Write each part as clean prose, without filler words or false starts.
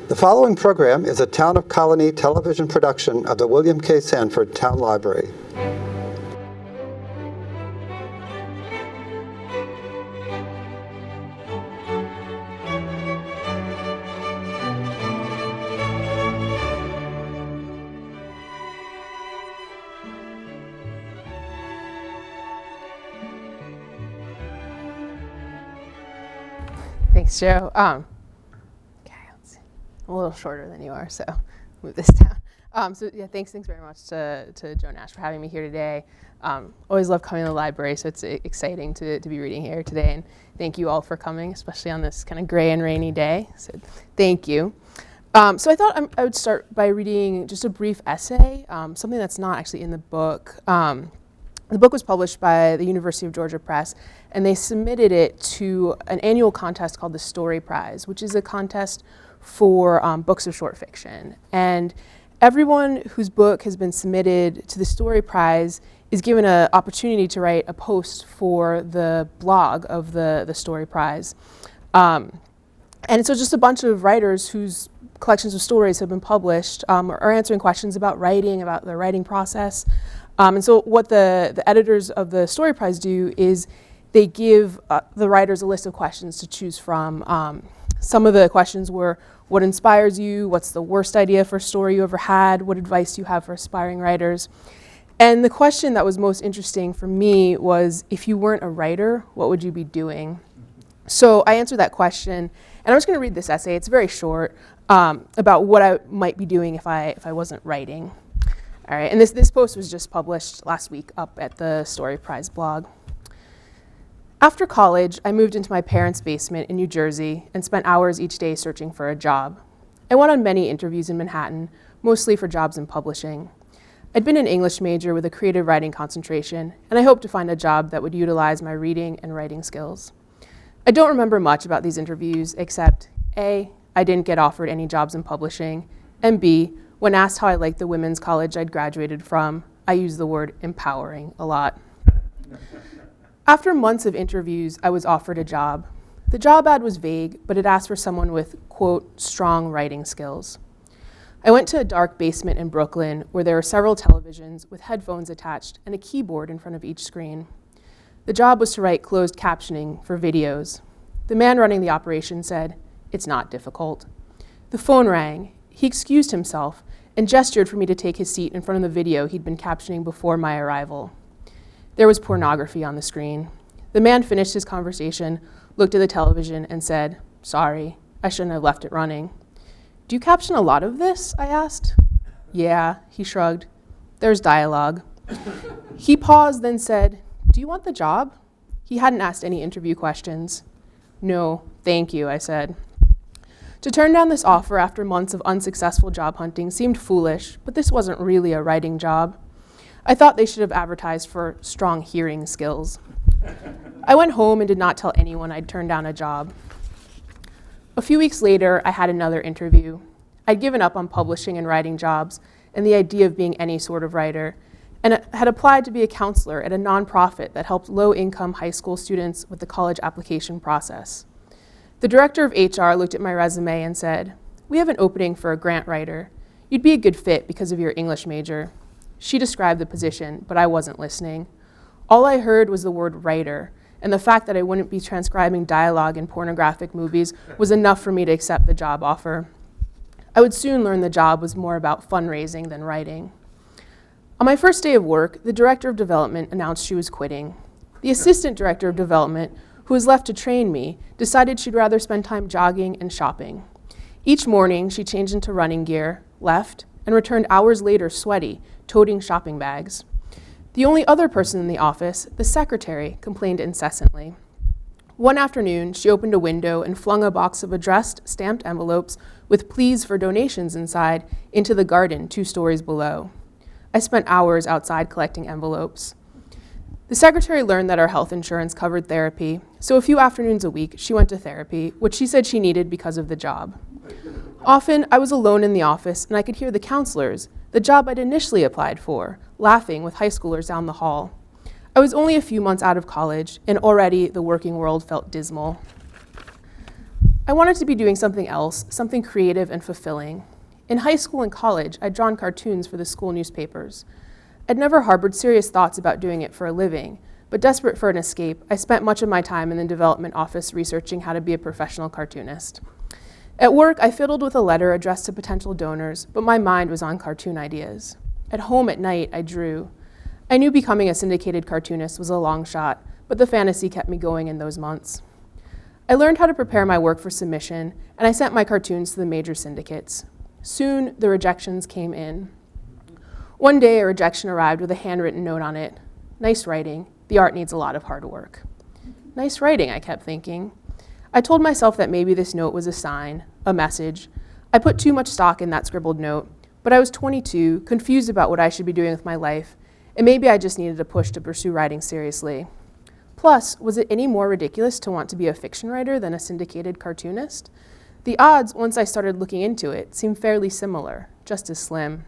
The following program is a Town of Colonie television production of the William K. Sanford Town Library. Thanks, Joe. I'm a little shorter than you are, so move this down. So yeah, thanks very much to Joe Nash for having me here today. Always love coming to the library, so it's exciting to be reading here today. And thank you all for coming, especially on this kind of gray and rainy day. So thank you. So I thought I would start by reading just a brief essay, something that's not actually in the book. The book was published by the University of Georgia Press, and they submitted it to an annual contest called the Story Prize, which is a contest for books of short fiction. And everyone whose book has been submitted to the Story Prize is given an opportunity to write a post for the blog of the Story Prize. And so just a bunch of writers whose collections of stories have been published are answering questions about writing, about the writing process. And so what the editors of the Story Prize do is they give the writers a list of questions to choose from. Some of the questions were, what inspires you? What's the worst idea for a story you ever had? What advice do you have for aspiring writers? And the question that was most interesting for me was, if you weren't a writer, what would you be doing? So I answered that question, and I'm just going to read this essay. It's very short, about what I might be doing if I wasn't writing. All right, and this post was just published last week up at the Story Prize blog. After college, I moved into my parents' basement in New Jersey and spent hours each day searching for a job. I went on many interviews in Manhattan, mostly for jobs in publishing. I'd been an English major with a creative writing concentration, and I hoped to find a job that would utilize my reading and writing skills. I don't remember much about these interviews except A, I didn't get offered any jobs in publishing, and B, when asked how I liked the women's college I'd graduated from, I used the word empowering a lot. After months of interviews, I was offered a job. The job ad was vague, but it asked for someone with, quote, strong writing skills. I went to a dark basement in Brooklyn where there were several televisions with headphones attached and a keyboard in front of each screen. The job was to write closed captioning for videos. The man running the operation said, "It's not difficult." The phone rang. He excused himself and gestured for me to take his seat in front of the video he'd been captioning before my arrival. There was pornography on the screen. The man finished his conversation, looked at the television, and said, "Sorry, I shouldn't have left it running." "Do you caption a lot of this?" I asked. "Yeah," he shrugged. "There's dialogue." He paused, then said, "Do you want the job?" He hadn't asked any interview questions. "No, thank you," I said. To turn down this offer after months of unsuccessful job hunting seemed foolish, but this wasn't really a writing job. I thought they should have advertised for strong hearing skills. I went home and did not tell anyone I'd turned down a job. A few weeks later, I had another interview. I'd given up on publishing and writing jobs and the idea of being any sort of writer, and had applied to be a counselor at a nonprofit that helped low-income high school students with the college application process. The director of HR looked at my resume and said, "We have an opening for a grant writer. You'd be a good fit because of your English major." She described the position, but I wasn't listening. All I heard was the word writer, and the fact that I wouldn't be transcribing dialogue in pornographic movies was enough for me to accept the job offer. I would soon learn the job was more about fundraising than writing. On my first day of work, the director of development announced she was quitting. The assistant director of development, who was left to train me, decided she'd rather spend time jogging and shopping. Each morning, she changed into running gear, left, and returned hours later sweaty, toting shopping bags. The only other person in the office, the secretary, complained incessantly. One afternoon, she opened a window and flung a box of addressed, stamped envelopes with pleas for donations inside into the garden 2 stories below. I spent hours outside collecting envelopes. The secretary learned that our health insurance covered therapy, so a few afternoons a week, she went to therapy, which she said she needed because of the job. Often, I was alone in the office, and I could hear the counselors, the job I'd initially applied for, laughing with high schoolers down the hall. I was only a few months out of college, and already the working world felt dismal. I wanted to be doing something else, something creative and fulfilling. In high school and college, I'd drawn cartoons for the school newspapers. I'd never harbored serious thoughts about doing it for a living, but desperate for an escape, I spent much of my time in the development office researching how to be a professional cartoonist. At work, I fiddled with a letter addressed to potential donors, but my mind was on cartoon ideas. At home at night, I drew. I knew becoming a syndicated cartoonist was a long shot, but the fantasy kept me going in those months. I learned how to prepare my work for submission, and I sent my cartoons to the major syndicates. Soon, the rejections came in. One day, a rejection arrived with a handwritten note on it. Nice writing. The art needs a lot of hard work. Nice writing, I kept thinking. I told myself that maybe this note was a sign, a message. I put too much stock in that scribbled note, but I was 22, confused about what I should be doing with my life, and maybe I just needed a push to pursue writing seriously. Plus, was it any more ridiculous to want to be a fiction writer than a syndicated cartoonist? The odds, once I started looking into it, seemed fairly similar, just as slim.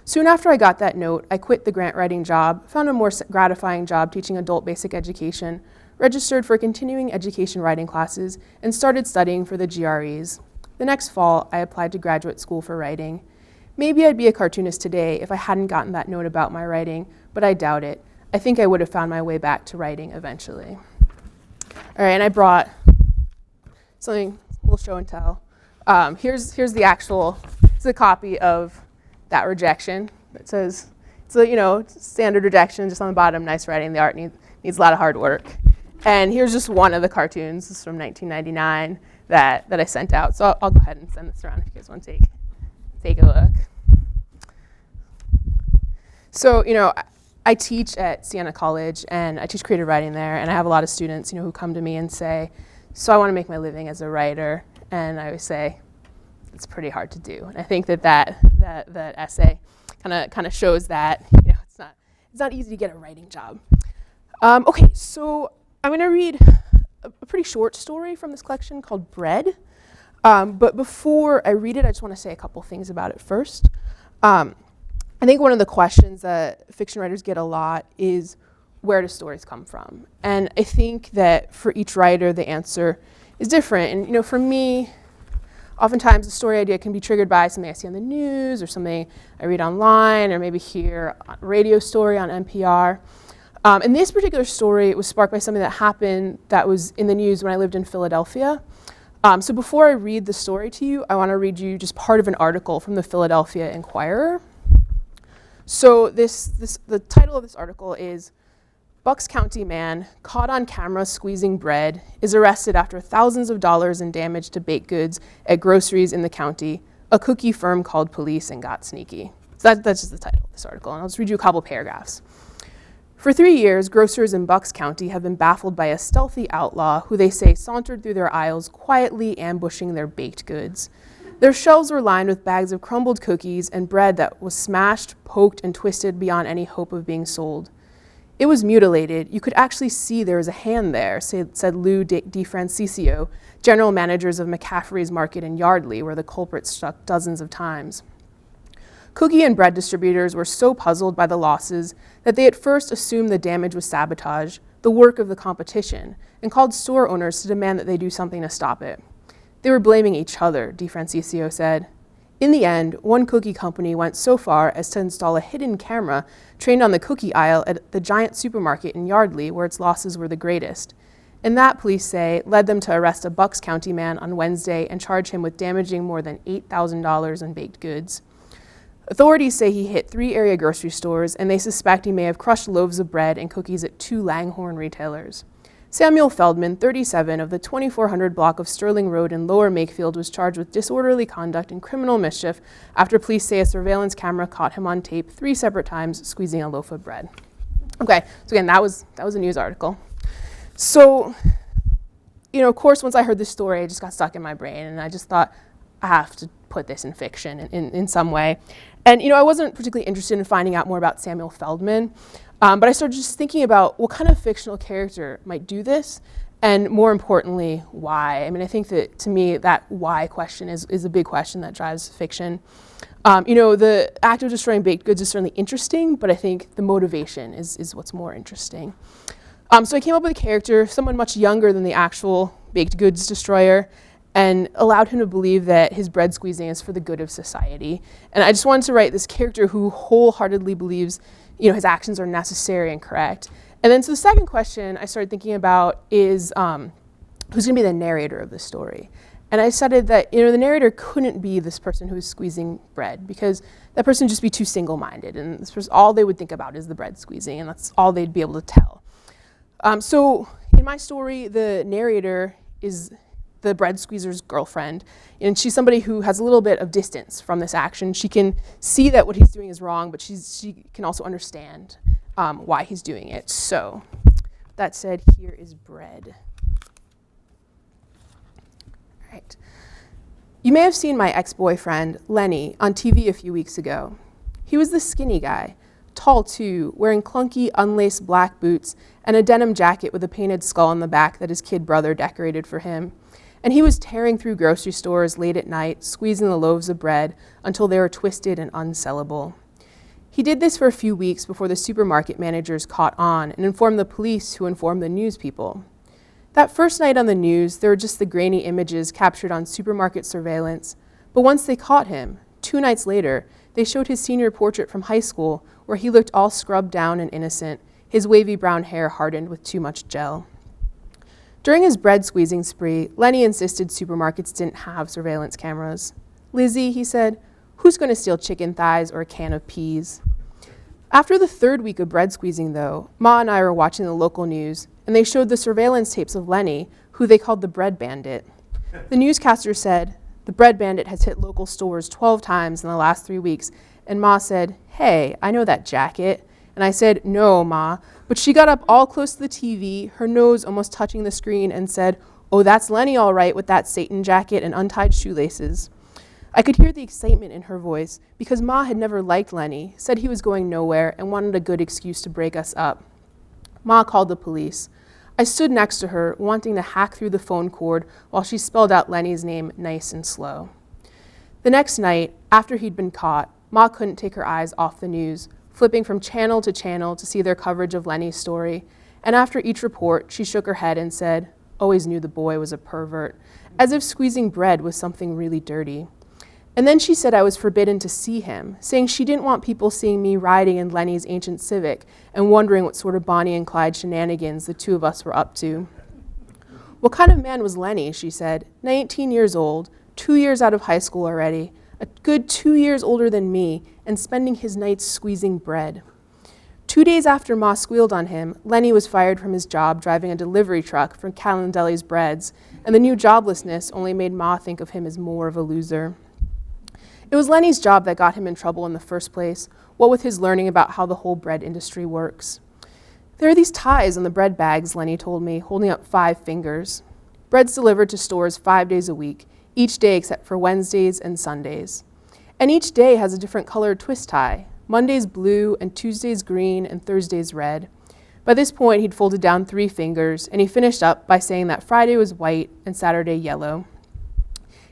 Soon after I got that note, I quit the grant writing job, found a more gratifying job teaching adult basic education, registered for continuing education writing classes, and started studying for the GREs. The next fall, I applied to graduate school for writing. Maybe I'd be a cartoonist today if I hadn't gotten that note about my writing, but I doubt it. I think I would have found my way back to writing eventually. All right, and I brought something, a little show and tell. Here's the actual, it's a copy of that rejection. It says, it's a standard rejection, just on the bottom, nice writing, the art needs a lot of hard work. And here's just one of the cartoons. This is from 1999 that I sent out. So I'll go ahead and send this around if you guys want to take a look. So, I teach at Siena College, and I teach creative writing there, and I have a lot of students, who come to me and say, so I want to make my living as a writer, and I always say, it's pretty hard to do. And I think that essay kind of shows that it's not easy to get a writing job. Okay, so I'm going to read a pretty short story from this collection called Bread. But before I read it, I just want to say a couple things about it first. I think one of the questions that fiction writers get a lot is, where do stories come from? And I think that for each writer, the answer is different. And for me, oftentimes a story idea can be triggered by something I see on the news or something I read online or maybe hear a radio story on NPR. And this particular story was sparked by something that happened that was in the news when I lived in Philadelphia. So before I read the story to you, I want to read you just part of an article from the Philadelphia Inquirer. So the title of this article is, Bucks County man caught on camera squeezing bread is arrested after thousands of dollars in damage to baked goods at groceries in the county. A cookie firm called police and got sneaky. So that's just the title of this article, and I'll just read you a couple paragraphs. For 3 years, grocers in Bucks County have been baffled by a stealthy outlaw who they say sauntered through their aisles, quietly ambushing their baked goods. Their shelves were lined with bags of crumbled cookies and bread that was smashed, poked, and twisted beyond any hope of being sold. It was mutilated. You could actually see there was a hand there, said Lou DeFrancisco, general managers of McCaffrey's Market in Yardley, where the culprit struck dozens of times. Cookie and bread distributors were so puzzled by the losses that they at first assumed the damage was sabotage, the work of the competition, and called store owners to demand that they do something to stop it. They were blaming each other, DeFrancisco said. In the end, one cookie company went so far as to install a hidden camera trained on the cookie aisle at the giant supermarket in Yardley, where its losses were the greatest. And that, police say, led them to arrest a Bucks County man on Wednesday and charge him with damaging more than $8,000 in baked goods. Authorities say he hit 3 area grocery stores, and they suspect he may have crushed loaves of bread and cookies at 2 Langhorne retailers. Samuel Feldman, 37, of the 2400 block of Sterling Road in Lower Makefield, was charged with disorderly conduct and criminal mischief after police say a surveillance camera caught him on tape 3 separate times squeezing a loaf of bread. Okay, so again, that was a news article. So, of course, once I heard this story, it just got stuck in my brain, and I just thought, I have to put this in fiction in some way. And, I wasn't particularly interested in finding out more about Samuel Feldman, but I started just thinking about what kind of fictional character might do this, and more importantly, why. I mean, I think that, to me, that why question is a big question that drives fiction. The act of destroying baked goods is certainly interesting, but I think the motivation is what's more interesting. So I came up with a character, someone much younger than the actual baked goods destroyer, and allowed him to believe that his bread squeezing is for the good of society. And I just wanted to write this character who wholeheartedly believes, his actions are necessary and correct. And then so the second question I started thinking about is who's going to be the narrator of the story? And I decided that the narrator couldn't be this person who's squeezing bread, because that person would just be too single-minded, and this person, all they would think about is the bread squeezing, and that's all they'd be able to tell. So in my story, the narrator is the bread squeezer's girlfriend, and she's somebody who has a little bit of distance from this action. She can see that what he's doing is wrong, but she can also understand why he's doing it. So that said, here is bread. All right. You may have seen my ex-boyfriend, Lenny, on TV a few weeks ago. He was the skinny guy, tall too, wearing clunky, unlaced black boots and a denim jacket with a painted skull on the back that his kid brother decorated for him. And he was tearing through grocery stores late at night, squeezing the loaves of bread until they were twisted and unsellable. He did this for a few weeks before the supermarket managers caught on and informed the police, who informed the news people. That first night on the news, there were just the grainy images captured on supermarket surveillance. But once they caught him, 2 nights later, they showed his senior portrait from high school, where he looked all scrubbed down and innocent, his wavy brown hair hardened with too much gel. During his bread squeezing spree, Lenny insisted supermarkets didn't have surveillance cameras. "Lizzie," he said, "who's going to steal chicken thighs or a can of peas?" After the 3rd week of bread squeezing, though, Ma and I were watching the local news, and they showed the surveillance tapes of Lenny, who they called the Bread Bandit. The newscaster said, "The Bread Bandit has hit local stores 12 times in the last 3 weeks," and Ma said, "Hey, I know that jacket." And I said, "No, Ma." But she got up all close to the TV, her nose almost touching the screen, and said, "Oh, that's Lenny all right with that Satan jacket and untied shoelaces." I could hear the excitement in her voice, because Ma had never liked Lenny, said he was going nowhere, and wanted a good excuse to break us up. Ma called the police. I stood next to her, wanting to hack through the phone cord while she spelled out Lenny's name nice and slow. The next night, after he'd been caught, Ma couldn't take her eyes off the news, flipping from channel to channel to see their coverage of Lenny's story. And after each report, she shook her head and said, "Always knew the boy was a pervert," as if squeezing bread was something really dirty. And then she said I was forbidden to see him, saying she didn't want people seeing me riding in Lenny's ancient Civic and wondering what sort of Bonnie and Clyde shenanigans the two of us were up to. What kind of man was Lenny, she said, 19 years old, 2 years out of high school already, a good 2 years older than me, and spending his nights squeezing bread. 2 days after Ma squealed on him, Lenny was fired from his job driving a delivery truck from Calendelli's Breads, and the new joblessness only made Ma think of him as more of a loser. It was Lenny's job that got him in trouble in the first place, what with his learning about how the whole bread industry works. "There are these ties on the bread bags," Lenny told me, holding up 5 fingers. Bread's delivered to stores 5 days a week, each day except for Wednesdays and Sundays. And each day has a different colored twist tie. Monday's blue, and Tuesday's green, and Thursday's red. By this point, he'd folded down 3 fingers, and he finished up by saying that Friday was white and Saturday yellow.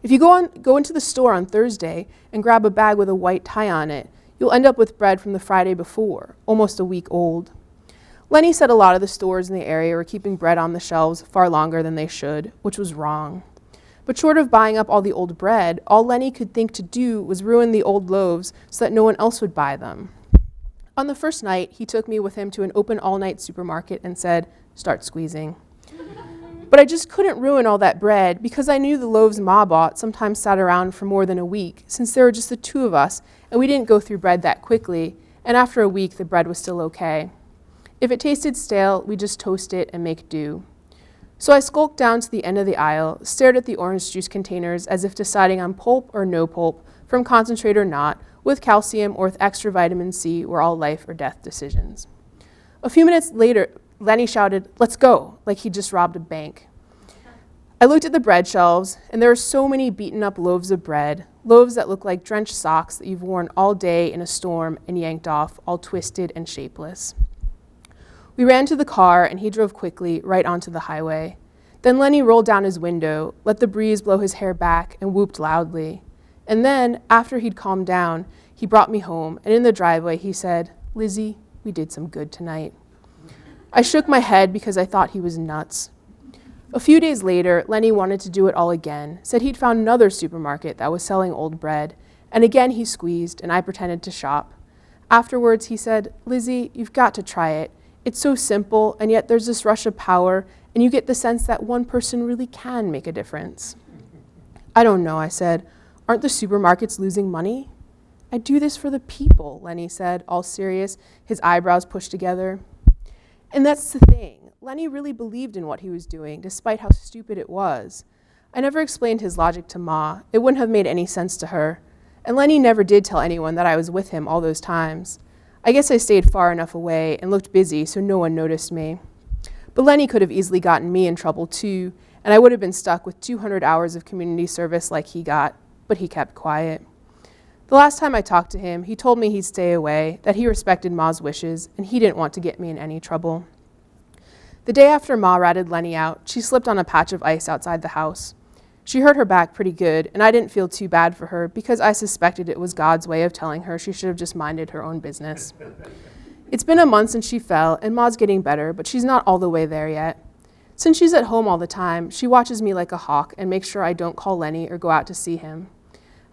If you go into the store on Thursday and grab a bag with a white tie on it, you'll end up with bread from the Friday before, almost a week old. Lenny said a lot of the stores in the area were keeping bread on the shelves far longer than they should, which was wrong. But short of buying up all the old bread, all Lenny could think to do was ruin the old loaves so that no one else would buy them. On the first night, he took me with him to an open all-night supermarket and said, "Start squeezing." But I just couldn't ruin all that bread because I knew the loaves Ma bought sometimes sat around for more than a week, since there were just the 2 of us and we didn't go through bread that quickly, and after a week the bread was still okay. If it tasted stale, we just toast it and make do. So I skulked down to the end of the aisle, stared at the orange juice containers as if deciding on pulp or no pulp, from concentrate or not, with calcium or with extra vitamin C were all life or death decisions. A few minutes later, Lenny shouted, "Let's go," like he just robbed a bank. I looked at the bread shelves, and there were so many beaten up loaves of bread, loaves that look like drenched socks that you've worn all day in a storm and yanked off, all twisted and shapeless. We ran to the car, and he drove quickly right onto the highway. Then Lenny rolled down his window, let the breeze blow his hair back, and whooped loudly. And then, after he'd calmed down, he brought me home, and in the driveway he said, "Lizzie, we did some good tonight." I shook my head because I thought he was nuts. A few days later, Lenny wanted to do it all again, said he'd found another supermarket that was selling old bread, and again he squeezed, and I pretended to shop. Afterwards, he said, "Lizzie, you've got to try it. It's so simple, and yet there's this rush of power, and you get the sense that one person really can make a difference." "I don't know," I said. "Aren't the supermarkets losing money?" "I do this for the people," Lenny said, all serious, his eyebrows pushed together. And that's the thing. Lenny really believed in what he was doing, despite how stupid it was. I never explained his logic to Ma. It wouldn't have made any sense to her. And Lenny never did tell anyone that I was with him all those times. I guess I stayed far enough away and looked busy so no one noticed me. But Lenny could have easily gotten me in trouble too, and I would have been stuck with 200 hours of community service like he got, but he kept quiet. The last time I talked to him, he told me he'd stay away, that he respected Ma's wishes, and he didn't want to get me in any trouble. The day after Ma ratted Lenny out, she slipped on a patch of ice outside the house. She hurt her back pretty good, and I didn't feel too bad for her because I suspected it was God's way of telling her she should have just minded her own business. It's been a month since she fell, and Ma's getting better, but she's not all the way there yet. Since she's at home all the time, she watches me like a hawk and makes sure I don't call Lenny or go out to see him.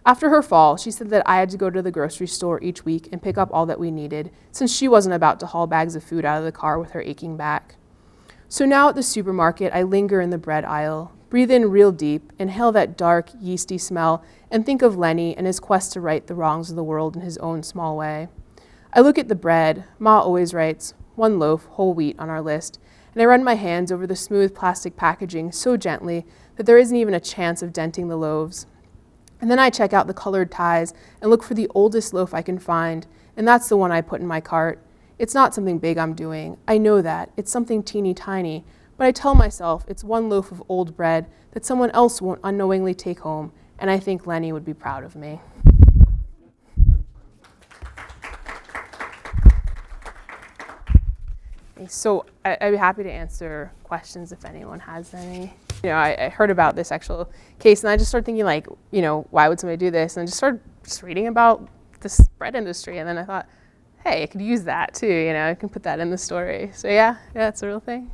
After her fall, she said that I had to go to the grocery store each week and pick up all that we needed, since she wasn't about to haul bags of food out of the car with her aching back. So now at the supermarket, I linger in the bread aisle, breathe in real deep, inhale that dark, yeasty smell, and think of Lenny and his quest to right the wrongs of the world in his own small way. I look at the bread. Ma always writes, 1 loaf, whole wheat, on our list, and I run my hands over the smooth plastic packaging so gently that there isn't even a chance of denting the loaves. And then I check out the colored ties and look for the oldest loaf I can find, and that's the one I put in my cart. It's not something big I'm doing. I know that. It's something teeny tiny, but I tell myself it's 1 loaf of old bread that someone else won't unknowingly take home, and I think Lenny would be proud of me. So I'd be happy to answer questions if anyone has any. You know, I heard about this actual case, and I just started thinking, like, you know, why would somebody do this? And I just started reading about this bread industry, and then I thought, hey, I could use that too. You know, I can put that in the story. So yeah, it's a real thing.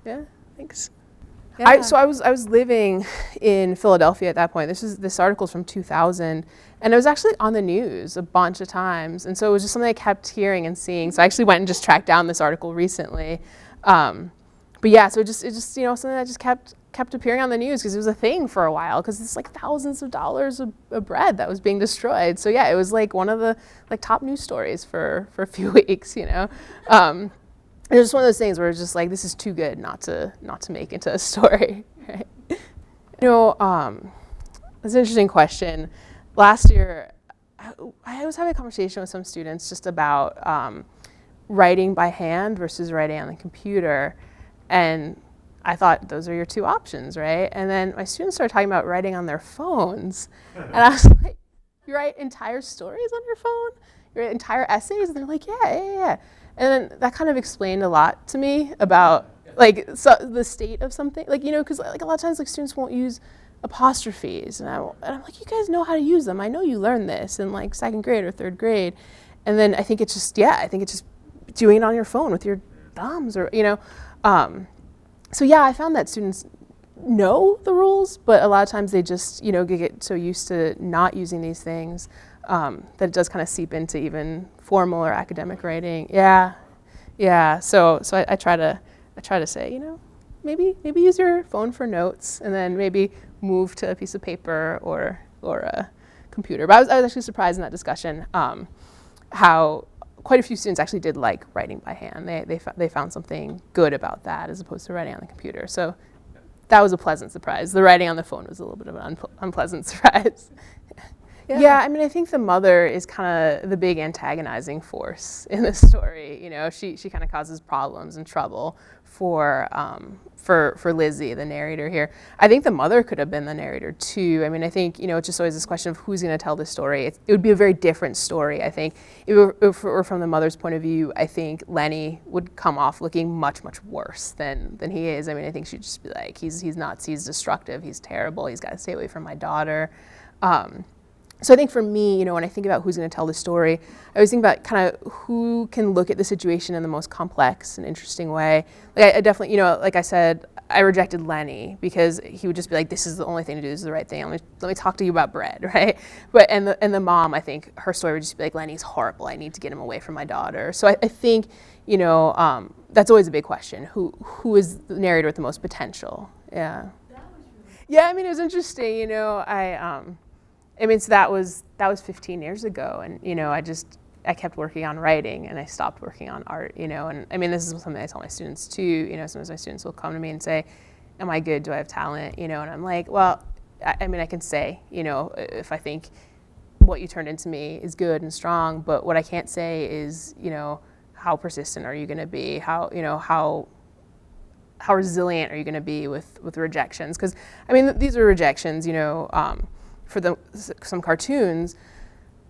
Yeah, thanks. Yeah. I was living in Philadelphia at that point. This article's from 2000, and it was actually on the news a bunch of times, and so it was just something I kept hearing and seeing. So I actually went and just tracked down this article recently. But yeah, so it just you know, something that just kept appearing on the news because it was a thing for a while, because it's like thousands of dollars of bread that was being destroyed. So yeah, it was like one of the top news stories for a few weeks, you know. It was just one of those things where it's just like, this is too good not to make into a story. Right? You know, it's an interesting question. Last year, I was having a conversation with some students just about writing by hand versus writing on the computer, and I thought those are your 2 options, right? And then my students started talking about writing on their phones, and I was like, you write entire stories on your phone? You write entire essays? And they're like, yeah. And then that kind of explained a lot to me about the state of something, like, you know, because like a lot of times like students won't use apostrophes, and I'm like, you guys know how to use them. I know you learned this in like 2nd grade or 3rd grade, and then I think it's just doing it on your phone with your thumbs, or you know. So yeah, I found that students know the rules, but a lot of times they just, you know, get so used to not using these things that it does kind of seep into even formal or academic writing. Yeah. So I try to say, you know, maybe use your phone for notes, and then maybe move to a piece of paper or a computer. But I was actually surprised in that discussion how quite a few students actually did like writing by hand. They found something good about that as opposed to writing on the computer. So that was a pleasant surprise. The writing on the phone was a little bit of an unpleasant surprise. Yeah, I mean, I think the mother is kind of the big antagonizing force in the story. You know, she kind of causes problems and trouble for Lizzie, the narrator here. I think the mother could have been the narrator too. I mean, I think, you know, it's just always this question of who's going to tell the story. It would be a very different story, I think. If it were from the mother's point of view, I think Lenny would come off looking much, much worse than he is. I mean, I think she'd just be like, he's nuts, he's destructive, he's terrible, he's got to stay away from my daughter. So I think for me, you know, when I think about who's going to tell the story, I always think about kind of who can look at the situation in the most complex and interesting way. Like I definitely, you know, like I said, I rejected Lenny because he would just be like, this is the only thing to do, this is the right thing, let me talk to you about bread, right? But and the mom, I think her story would just be like, Lenny's horrible, I need to get him away from my daughter. So I think, you know, that's always a big question. Who is the narrator with the most potential? Yeah. Yeah, I mean, it was interesting, you know, I mean, so that was 15 years ago, and, you know, I kept working on writing, and I stopped working on art, you know, and I mean, this is something I tell my students too, you know, sometimes my students will come to me and say, am I good, do I have talent, you know, and I'm like, well, I mean, I can say, you know, if I think what you turned into me is good and strong, but what I can't say is, you know, how persistent are you going to be, how, you know, how resilient are you going to be with rejections? Because, I mean, these are rejections, you know, for some cartoons,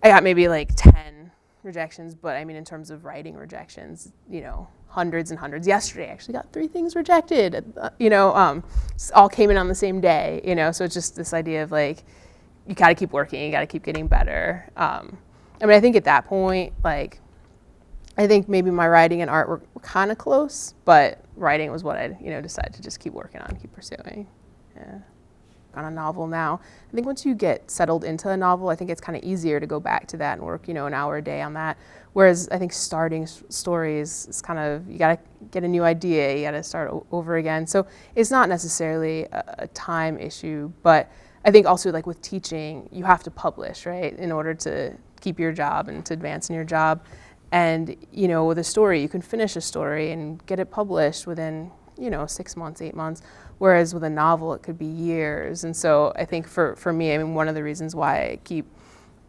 I got maybe like 10 rejections, but I mean, in terms of writing rejections, you know, hundreds and hundreds. Yesterday, I actually got 3 things rejected, you know, all came in on the same day, you know, so it's just this idea of like, you got to keep working, you got to keep getting better. I mean, I think at that point, like, I think maybe my writing and art were kind of close, but writing was what I, you know, decided to just keep working on, keep pursuing. Yeah. On a novel now. I think once you get settled into a novel, I think it's kind of easier to go back to that and work, you know, an hour a day on that. Whereas I think starting stories is kind of, you got to get a new idea, you got to start over again. So it's not necessarily a time issue, but I think also like with teaching, you have to publish, right, in order to keep your job and to advance in your job. And, you know, with a story, you can finish a story and get it published within, you know, 6 months, 8 months. Whereas with a novel, it could be years. And so I think for me, I mean, one of the reasons why I keep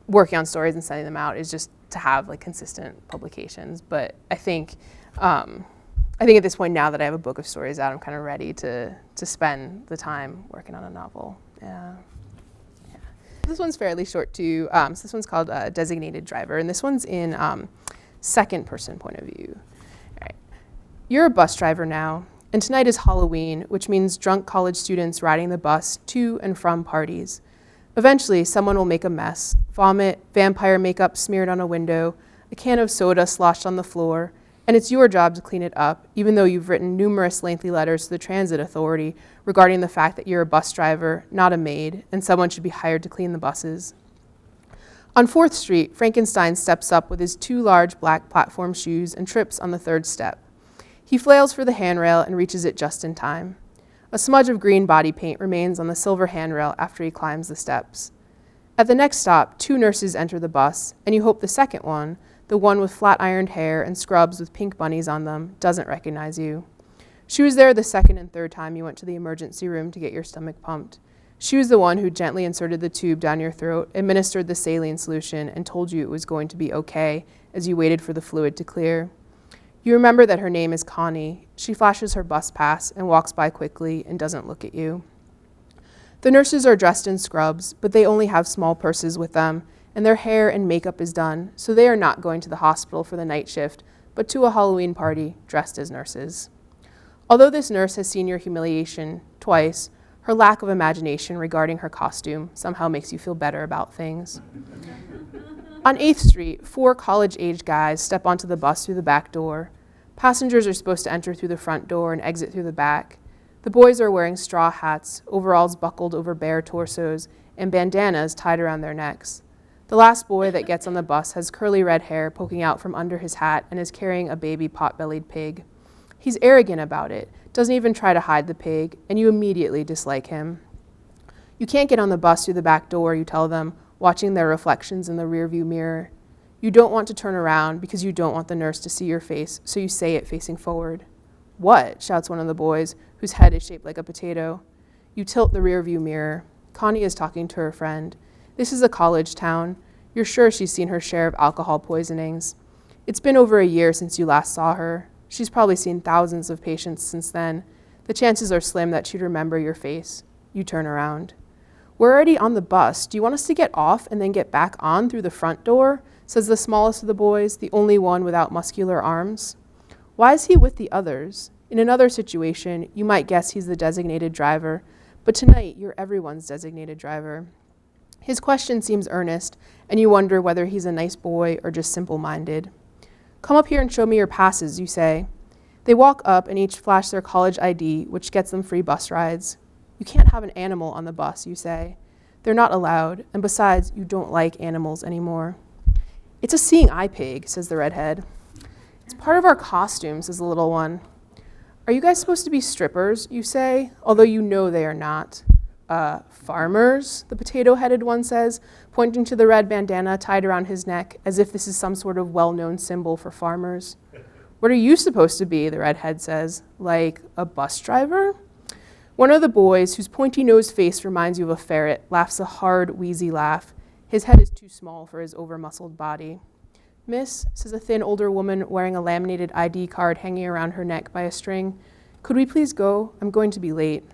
working on stories and sending them out is just to have like consistent publications. But I think at this point now that I have a book of stories out, I'm kind of ready to spend the time working on a novel. Yeah. This one's fairly short too. So this one's called Designated Driver, and this one's in second person point of view. All right. You're a bus driver now, and tonight is Halloween, which means drunk college students riding the bus to and from parties. Eventually, someone will make a mess, vomit, vampire makeup smeared on a window, a can of soda sloshed on the floor, and it's your job to clean it up, even though you've written numerous lengthy letters to the transit authority regarding the fact that you're a bus driver, not a maid, and someone should be hired to clean the buses. On 4th Street, Frankenstein steps up with his 2 large black platform shoes and trips on the 3rd step. He flails for the handrail and reaches it just in time. A smudge of green body paint remains on the silver handrail after he climbs the steps. At the next stop, 2 nurses enter the bus, and you hope the second one, the one with flat-ironed hair and scrubs with pink bunnies on them, doesn't recognize you. She was there the 2nd and 3rd time you went to the emergency room to get your stomach pumped. She was the one who gently inserted the tube down your throat, administered the saline solution, and told you it was going to be okay as you waited for the fluid to clear. You remember that her name is Connie. She flashes her bus pass and walks by quickly and doesn't look at you. The nurses are dressed in scrubs, but they only have small purses with them, and their hair and makeup is done, so they are not going to the hospital for the night shift, but to a Halloween party dressed as nurses. Although this nurse has seen your humiliation twice, her lack of imagination regarding her costume somehow makes you feel better about things. On 8th Street, 4 college-age guys step onto the bus through the back door. Passengers are supposed to enter through the front door and exit through the back. The boys are wearing straw hats, overalls buckled over bare torsos, and bandanas tied around their necks. The last boy that gets on the bus has curly red hair poking out from under his hat and is carrying a baby pot-bellied pig. He's arrogant about it, doesn't even try to hide the pig, and you immediately dislike him. You can't get on the bus through the back door, you tell them, watching their reflections in the rearview mirror. You don't want to turn around because you don't want the nurse to see your face, so you say it facing forward. What? Shouts one of the boys, whose head is shaped like a potato. You tilt the rearview mirror. Connie is talking to her friend. This is a college town. You're sure she's seen her share of alcohol poisonings. It's been over a year since you last saw her. She's probably seen thousands of patients since then. The chances are slim that she'd remember your face. You turn around. We're already on the bus. Do you want us to get off and then get back on through the front door? Says the smallest of the boys, the only one without muscular arms. Why is he with the others? In another situation, you might guess he's the designated driver, but tonight you're everyone's designated driver. His question seems earnest, and you wonder whether he's a nice boy or just simple-minded. Come up here and show me your passes, you say. They walk up and each flash their college ID, which gets them free bus rides. You can't have an animal on the bus, you say. They're not allowed, and besides, you don't like animals anymore. It's a seeing eye pig, says the redhead. It's part of our costume, says the little one. Are you guys supposed to be strippers, you say, although you know they are not? Farmers, the potato-headed one says, pointing to the red bandana tied around his neck as if this is some sort of well-known symbol for farmers. What are you supposed to be, the redhead says, like a bus driver? One of the boys, whose pointy-nosed face reminds you of a ferret, laughs a hard, wheezy laugh. His head is too small for his over-muscled body. Miss, says a thin older woman wearing a laminated ID card hanging around her neck by a string, could we please go? I'm going to be late.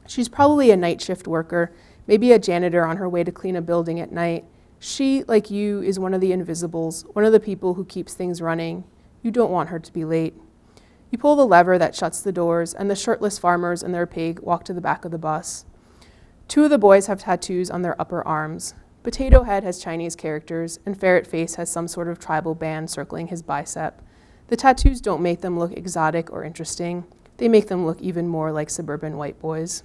She's probably a night shift worker, maybe a janitor on her way to clean a building at night. She, like you, is one of the invisibles, one of the people who keeps things running. You don't want her to be late. You pull the lever that shuts the doors, and the shirtless farmers and their pig walk to the back of the bus. Two of the boys have tattoos on their upper arms. Potato Head has Chinese characters, and Ferret Face has some sort of tribal band circling his bicep. The tattoos don't make them look exotic or interesting. They make them look even more like suburban white boys.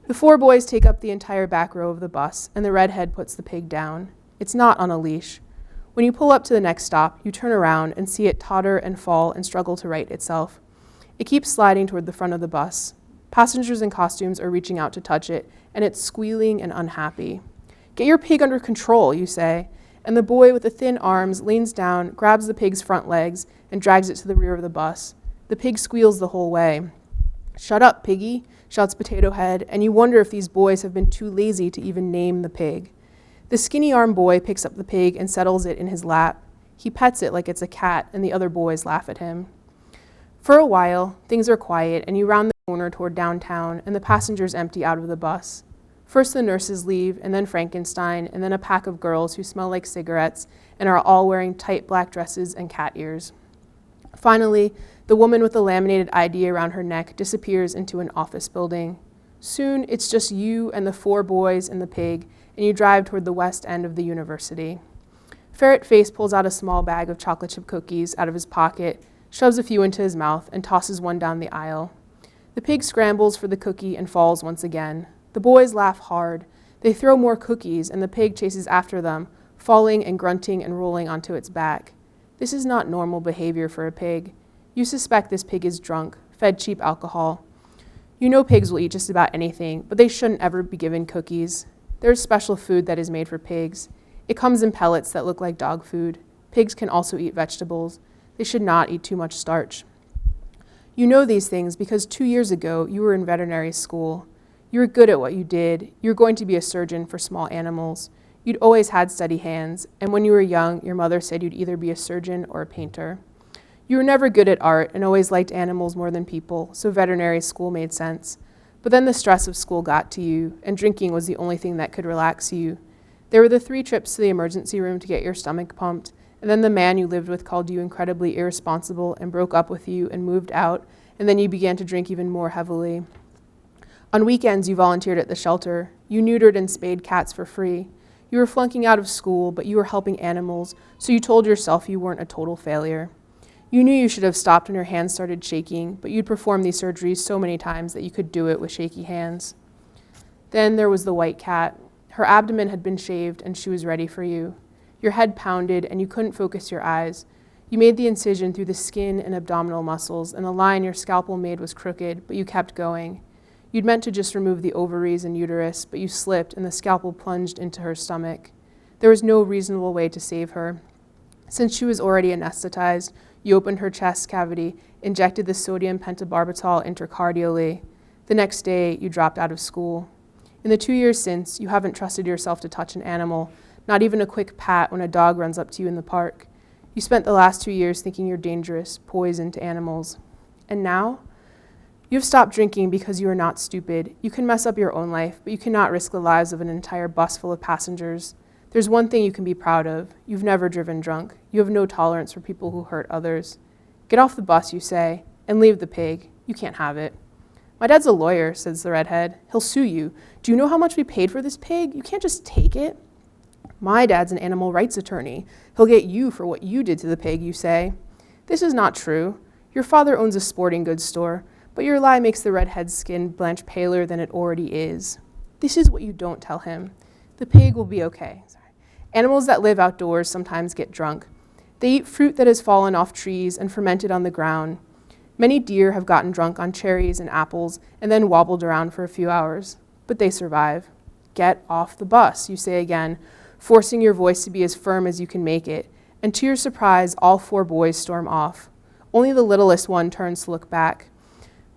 The four boys take up the entire back row of the bus, and the redhead puts the pig down. It's not on a leash. When you pull up to the next stop, you turn around and see it totter and fall and struggle to right itself. It keeps sliding toward the front of the bus. Passengers in costumes are reaching out to touch it, and it's squealing and unhappy. Get your pig under control, you say, and the boy with the thin arms leans down, grabs the pig's front legs, and drags it to the rear of the bus. The pig squeals the whole way. Shut up, piggy, shouts Potato Head, and you wonder if these boys have been too lazy to even name the pig. The skinny-armed boy picks up the pig and settles it in his lap. He pets it like it's a cat, and the other boys laugh at him. For a while, things are quiet, and you round the corner toward downtown, and the passengers empty out of the bus. First the nurses leave, and then Frankenstein, and then a pack of girls who smell like cigarettes and are all wearing tight black dresses and cat ears. Finally, the woman with the laminated ID around her neck disappears into an office building. Soon, it's just you and the four boys and the pig, and you drive toward the west end of the university. Ferret Face pulls out a small bag of chocolate chip cookies out of his pocket, shoves a few into his mouth, and tosses one down the aisle. The pig scrambles for the cookie and falls once again. The boys laugh hard. They throw more cookies, and the pig chases after them, falling and grunting and rolling onto its back. This is not normal behavior for a pig. You suspect this pig is drunk, fed cheap alcohol. You know pigs will eat just about anything, but they shouldn't ever be given cookies. There's special food that is made for pigs. It comes in pellets that look like dog food. Pigs can also eat vegetables. They should not eat too much starch. You know these things because 2 years ago you were in veterinary school. You were good at what you did. You were going to be a surgeon for small animals. You'd always had steady hands, and when you were young, your mother said you'd either be a surgeon or a painter. You were never good at art and always liked animals more than people, so veterinary school made sense. But then the stress of school got to you, and drinking was the only thing that could relax you. There were the 3 trips to the emergency room to get your stomach pumped, and then the man you lived with called you incredibly irresponsible and broke up with you and moved out, and then you began to drink even more heavily. On weekends, you volunteered at the shelter. You neutered and spayed cats for free. You were flunking out of school, but you were helping animals, so you told yourself you weren't a total failure. You knew you should have stopped when your hands started shaking, but you'd performed these surgeries so many times that you could do it with shaky hands. Then there was the white cat. Her abdomen had been shaved, and she was ready for you. Your head pounded, and you couldn't focus your eyes. You made the incision through the skin and abdominal muscles, and the line your scalpel made was crooked, but you kept going. You'd meant to just remove the ovaries and uterus, but you slipped, and the scalpel plunged into her stomach. There was no reasonable way to save her. Since she was already anesthetized, you opened her chest cavity, injected the sodium pentobarbital intracardially. The next day, you dropped out of school. In the 2 years since, you haven't trusted yourself to touch an animal, not even a quick pat when a dog runs up to you in the park. You spent the last 2 years thinking you're dangerous, poison to animals. And now? You've stopped drinking because you are not stupid. You can mess up your own life, but you cannot risk the lives of an entire bus full of passengers. There's one thing you can be proud of. You've never driven drunk. You have no tolerance for people who hurt others. Get off the bus, you say, and leave the pig. You can't have it. My dad's a lawyer, says the redhead. He'll sue you. Do you know how much we paid for this pig? You can't just take it. My dad's an animal rights attorney. He'll get you for what you did to the pig, you say. This is not true. Your father owns a sporting goods store, but your lie makes the redhead's skin blanch paler than it already is. This is what you don't tell him. The pig will be okay. Animals that live outdoors sometimes get drunk. They eat fruit that has fallen off trees and fermented on the ground. Many deer have gotten drunk on cherries and apples and then wobbled around for a few hours, but they survive. Get off the bus, you say again, forcing your voice to be as firm as you can make it, and to your surprise, all 4 boys storm off. Only the littlest one turns to look back.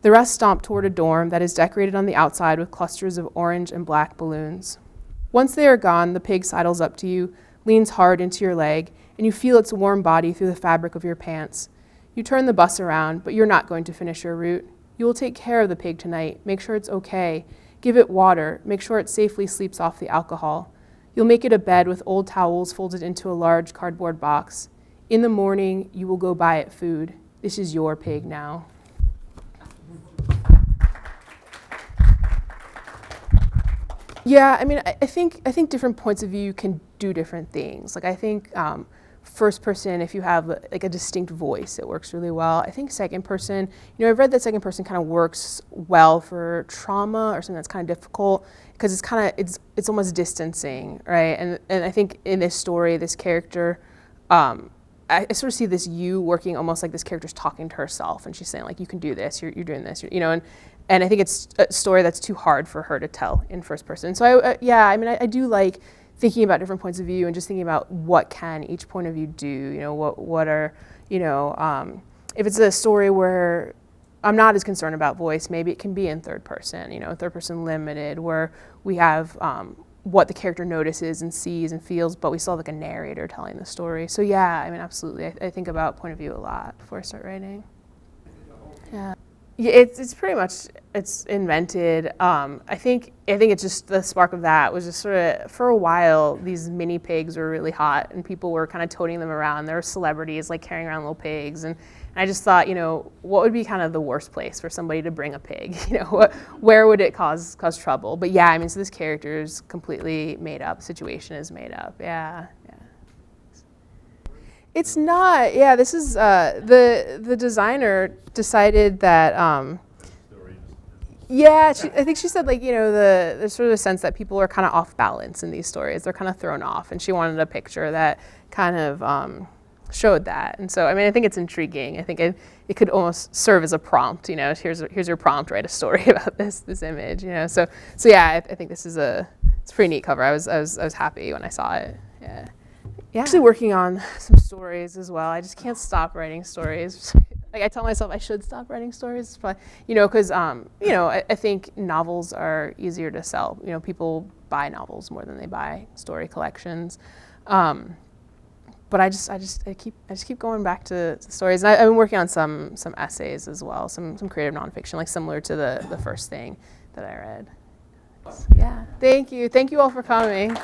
The rest stomp toward a dorm that is decorated on the outside with clusters of orange and black balloons. Once they are gone, the pig sidles up to you, leans hard into your leg, and you feel its warm body through the fabric of your pants. You turn the bus around, but you're not going to finish your route. You will take care of the pig tonight, make sure it's okay, give it water, make sure it safely sleeps off the alcohol. You'll make it a bed with old towels folded into a large cardboard box. In the morning, you will go buy it food. This is your pig now. Yeah, I mean, I think different points of view can do different things. Like, I think first person, if you have like a distinct voice, it works really well. I think second person, I've read that second person kind of works well for trauma or something that's kind of difficult because it's almost distancing, right? And I think in this story, this character, I sort of see this you working almost like this character's talking to herself, and she's saying like, you can do this, you're doing this, and I think it's a story that's too hard for her to tell in first person. So I do like thinking about different points of view and just thinking about what can each point of view do, what are, if it's a story where I'm not as concerned about voice, maybe it can be in third person, third person limited, where we have what the character notices and sees and feels, but we still have like a narrator telling the story. So yeah, I mean, absolutely. I think about point of view a lot before I start writing. Yeah. Yeah, it's pretty much, it's invented. I think it's just the spark of that was just sort of, for a while, these mini pigs were really hot and people were kind of toting them around. There were celebrities like carrying around little pigs. And I just thought, what would be kind of the worst place for somebody to bring a pig? Where would it cause trouble? But yeah, I mean, so this character is completely made up. Situation is made up. Yeah. It's not. Yeah, this is the designer decided that. I think she said there's sort of a sense that people are kind of off balance in these stories. They're kind of thrown off, and she wanted a picture that kind of showed that. And so I mean, I think it's intriguing. I think it could almost serve as a prompt. Here's your prompt. Write a story about this image. So yeah, I think it's a pretty neat cover. I was happy when I saw it. Yeah. Yeah. Actually working on some stories as well. I just can't stop writing stories. Like I tell myself I should stop writing stories, but because I think novels are easier to sell. People buy novels more than they buy story collections. But I just keep going back to stories. And I've been working on some essays as well, some creative nonfiction, like similar to the first thing that I read. Yeah. Thank you all for coming.